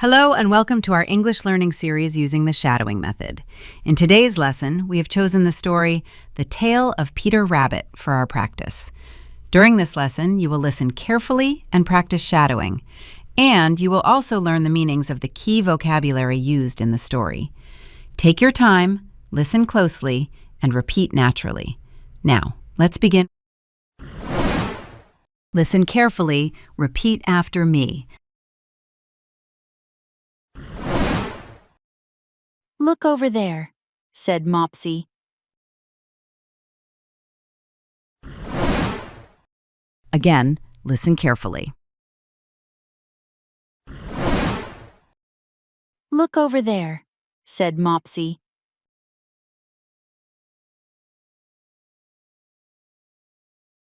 Hello and welcome to our English learning series using the shadowing method. In today's lesson, we have chosen the story, The Tale of Peter Rabbit, for our practice. During this lesson, you will listen carefully and practice shadowing, and you will also learn the meanings of the key vocabulary used in the story. Take your time, listen closely, and repeat naturally. Now, let's begin. Listen carefully, repeat after me. "Look over there," said Mopsy. Again, listen carefully. "Look over there," said Mopsy.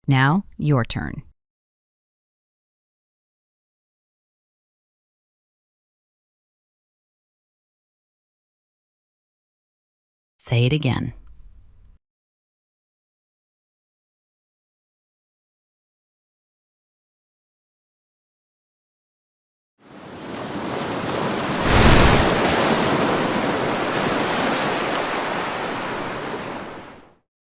Now, your turn. Say it again.